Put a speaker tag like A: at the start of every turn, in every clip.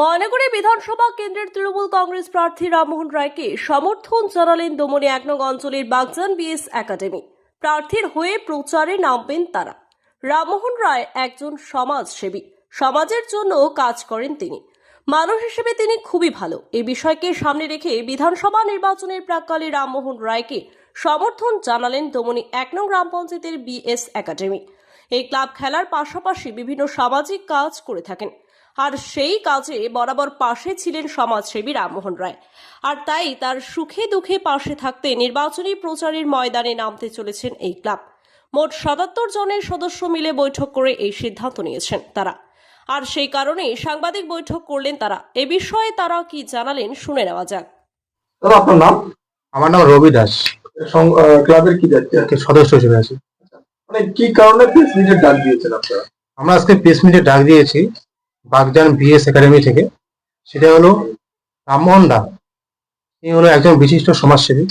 A: ময়নাগুড়ি বিধানসভা কেন্দ্রের তৃণমূল কংগ্রেস প্রার্থী রামমোহন রায়কে সমর্থন জানালেন দমনি ১ নং অঞ্চলের বাগজান বিএস একাডেমি। প্রার্থীর হয়ে প্রচারে নামবেন তারা। রামমোহন রায় একজন সমাজসেবী, সমাজের জন্য কাজ করেন তিনি। মানুষ হিসেবে তিনি খুবই ভালো। এই বিষয়কে সামনে রেখে বিধানসভা নির্বাচনের প্রাক্কালে রামমোহন রায়কে সমর্থন জানালেন দমনি ১ নং গ্রাম পঞ্চায়েতের বিএস একাডেমি। এই ক্লাব খেলার পাশাপাশি বিভিন্ন সামাজিক কাজ করে থাকেন, আর সেই কাজে বরাবর পাশে ছিলেন সমাজসেবী রামমোহন রায়। আর তাই তার সুখে দুঃখে পাশে থাকতে নির্বাচনী প্রচারের ময়দানে নামতে চলেছেন এই ক্লাব। মোট ৭৭ জনের সদস্য মিলে বৈঠক করে এই সিদ্ধান্ত নিয়েছেন তারা। আর সেই কারণেই সাংবাদিক বৈঠক করলেন তারা। এ বিষয়ে তারা কি জানালেন শুনে নেওয়া যাক।
B: আপনার নাম?
C: আমার নাম রবি দাস।
B: ক্লাবের কি দায়িত্বে
C: সদস্য হিসেবে আছি।
B: মানে কি কারণে প্রেস মিটের ডাক দিয়েছেন আপনারা?
C: আমরা আজকে প্রেস মিটে ডাক দিয়েছি বাগজান বিএস একাডেমি থেকে। সেটা হলো রামমোহন দা, তিনি হলো একজন বিশিষ্ট সমাজসেবী।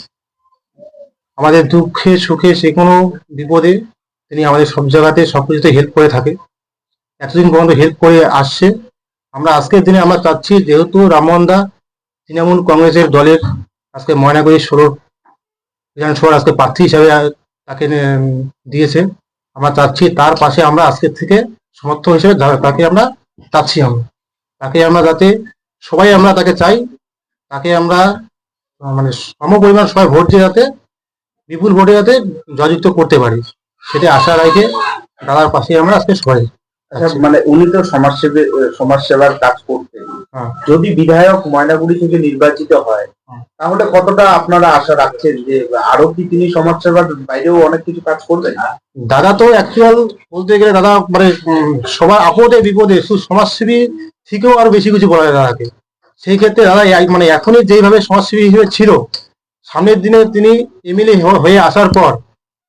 C: আমাদের দুঃখে সুখে যে কোনো বিপদে তিনি আমাদের সব জায়গাতে সবকিছুতে হেল্প করে থাকে, এতদিন পর্যন্ত হেল্প করে আসছে। আমরা আজকের দিনে আমরা চাচ্ছি, যেহেতু রামমোহন দা তৃণমূল কংগ্রেসের দলের আজকে ময়নাগুড়ি ১৬ বিধানসভার আজকে প্রার্থী হিসাবে তাকে দিয়েছে, আমরা চাচ্ছি তার পাশে আমরা আজকের থেকে সমর্থন হিসেবে তাকে আমরা চাচ্ছি। তাকে আমরা যাতে সবাই আমরা তাকে চাই, তাকে আমরা মানে সম পরিমাণ সবাই ভোট দিয়ে যাতে বিপুল ভোটে যাতে জয়যুক্ত করতে পারি, সেটা আশা রেখে দাদার পাশে আমরা আজকে সবাই।
D: মানে উনি তো সমাজ সেবার কাজ করতেন। যদি বিধায়ক ময়নাগুড়ি থেকে নির্বাচিত হয়, তাহলে কতটা আপনারা আশা রাখছেন যে আরো কি তিনি সমাজ সেবার বাইরেও অনেক কিছু কাজ করবেন?
C: দাদা তো অ্যাকচুয়াল বলতে গেলে দাদা মানে সবার আপদে বিপদে শুধু সমাজসেবী থেকেও আরো বেশি কিছু বলা যায় দাদাকে। সেই ক্ষেত্রে দাদা মানে এখনই যেইভাবে সমাজসেবী হিসেবে ছিল, সামনের দিনে তিনি এমএলএ হয়ে আসার পর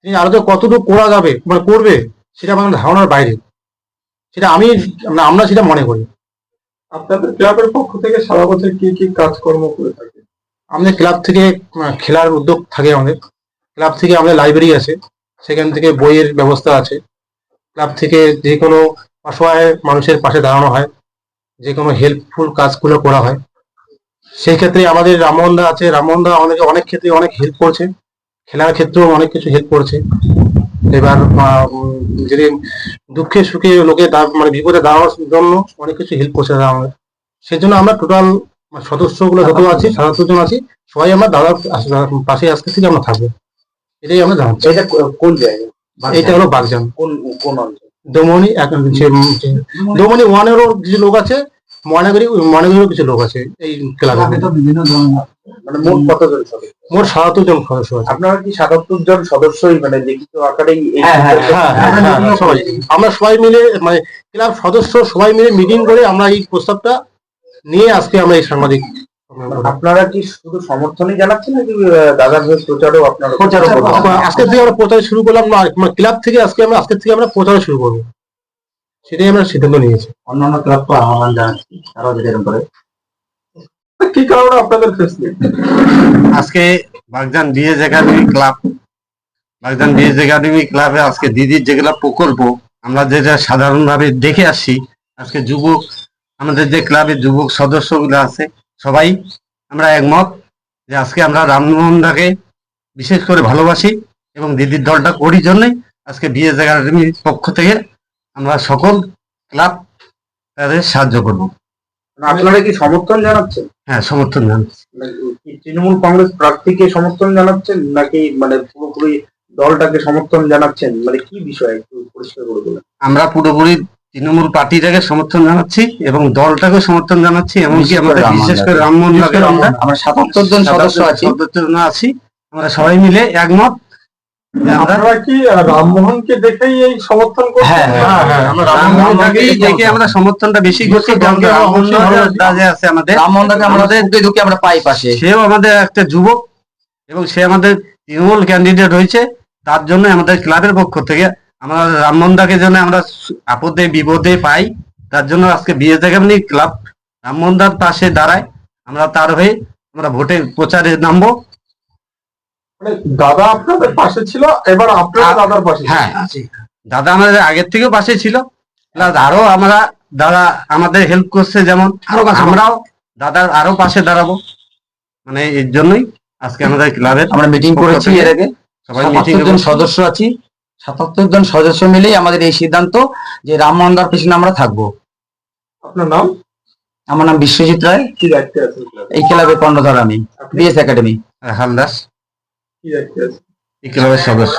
C: তিনি আরো কতটুকু করা যাবে মানে করবে, সেটা আমার ধারণার বাইরে। সেটা আমরা সেটা মনে করি।
B: আপনাদের ক্লাবের পক্ষ থেকে সারা বছর কি কি কাজকর্ম করে থাকে?
C: আমাদের ক্লাব থেকে খেলার উদ্যোগ থাকে, আমাদের ক্লাব থেকে আমাদের লাইব্রেরি আছে, সেখান থেকে বইয়ের ব্যবস্থা আছে। ক্লাব থেকে যে কোনো অসহায় মানুষের পাশে দাঁড়ানো হয়, যে কোনো হেল্পফুল কাজগুলো করা হয়। সেই ক্ষেত্রে আমাদের রামমোহন দা আছে, রামমোহন দা আমাদেরকে অনেক ক্ষেত্রে অনেক হেল্প করছে, খেলার ক্ষেত্রেও অনেক কিছু হেল্প করছে। এবার যদি দুঃখে সুখে লোকে মানে বিপদে দাঁড়ানোর জন্য অনেক কিছু হেল্প করছে দাদা আমাদের। সেই জন্য আমরা টোটাল সদস্যগুলো যত আছি ৭৭ জন আছি, সবাই আমরা দাদার পাশে আজকে থেকে আমরা থাকবো, এটাই আমরা জানাচ্ছি।
D: এটা কোন জায়গায়?
C: এটা হলো বাগজান,
D: কোন কোন অঞ্চল?
C: দমনি দমনি 1-এরও কিছু লোক আছে, ময়নাগুড়িরও কিছু লোক আছে এই ক্লাবে।
D: মানে মোট কতজন সদস্য?
C: মোট ৭৭ জন সদস্য আছে।
D: আপনারা কি ৭৭ জন সদস্যই মানে লিখিত আকারেই
C: আমরা সবাই মিলে মানে ক্লাব সদস্য সবাই মিলে মিটিং করে আমরা এই প্রস্তাবটা নিয়ে আজকে আমরা এই সাংবাদিক।
D: আপনারা কি শুধু সমর্থনই জানাচ্ছেন নাকি দাদার হয়ে প্রচারও আপনারা?
C: আজকে থেকে আমরা প্রচার শুরু করলাম, ক্লাব থেকে আজকের থেকে আমরা প্রচার শুরু করবো, সেটাই আমরা সিদ্ধান্ত নিয়েছি।
D: অন্যান্য ক্লাব তো আহ্বান জানাচ্ছি তারাও যদি এরকম করে।
B: কি কারণে আপনাদের প্রেস মিট?
E: আজকে বাগজান বিএস একাডেমি ক্লাবে আজকে দিদির যেগুলা প্রকল্প আমরা যেটা সাধারণভাবে দেখে আসছি, আজকে আমাদের যে ক্লাবের যুবক সদস্যগুলো আছে সবাই আমরা একমত যে আজকে আমরা রামমোহন দাকে বিশেষ করে ভালোবাসি এবং দিদির দলটা করি জন্যই আজকে বিএস একাডেমির পক্ষ থেকে আমরা সকল ক্লাব তাদের সাহায্য করব।
D: আপনারা কি সমর্থন জানাচ্ছেন?
E: হ্যাঁ, সমর্থন জানাচ্ছি।
D: তৃণমূল কংগ্রেস প্রার্থীকে সমর্থন জানাচ্ছেন নাকি মানে পুরোপুরি দলটাকে সমর্থন জানাচ্ছেন? মানে কি বিষয় একটু পরিষ্কার করে বলুন।
E: আমরা পুরোপুরি তৃণমূল পার্টিটাকে সমর্থন জানাচ্ছি এবং দলটাকে সমর্থন জানাচ্ছি, এমনকি আমাদের বিশেষ করে রামমোহন দাকে
D: আমরা ৭৭ জন সদস্য
E: আছি, আমরা সবাই মিলে একমত।
B: আপনারা কি রামমোহনকে দেখেই এই সমর্থন করছেন?
E: আমরা রামমোহন দাকে দেখে আমরা সমর্থনটা বেশি করছি, কারণ রামমোহন দা যে আছে আমাদের,
D: রামমোহন দাকে আমাদের দুঃখে আমরা পাই পাশে।
E: সেও আমাদের একটা যুবক এবং সে আমাদের তৃণমূল ক্যান্ডিডেট হয়েছে, তার জন্য আমাদের ক্লাবের পক্ষ থেকে আমরা রামমোহন দাকে যেন আমরা আপদে বিপদে পাই, তার জন্য আজকে বিএস একাডেমি ক্লাব রামমোহন দার পাশে দাঁড়ায়। আমরা তার হয়ে আমরা ভোটে প্রচারে নামবো।
B: মানে দাদা আপনাদের পাশে ছিল, এবার আপনারা দাদার পাশে?
E: হ্যাঁ, দাদা আমাদের আগের থেকেও পাশে ছিল, প্লাস আরো আমরা দাদা আমাদের হেল্প করছে, যেমন আমরাও দাদার আরো পাশে দাঁড়াবো, মানে এর জন্যই আজকে আমাদের ক্লাবের
F: আমরা মিটিং করেছি এর আগে,
E: সবাই মিটিং
F: 77 জন সদস্য আছি, 77 জন সদস্য মিলেই আমাদের এই সিদ্ধান্ত যে রামমোহন দার পিছনে আমরা থাকবো।
B: আপনার নাম?
F: আমার নাম বিশ্বজিৎ রায়,
B: কি দায়িত্বে আছেন ক্লাবে?
F: এই ক্লাবের কর্ণধার আমি, বিএস একাডেমি।
E: হালদাস
B: কি দায়িত্বে আছেন?
E: এই ক্লাবের সদস্য।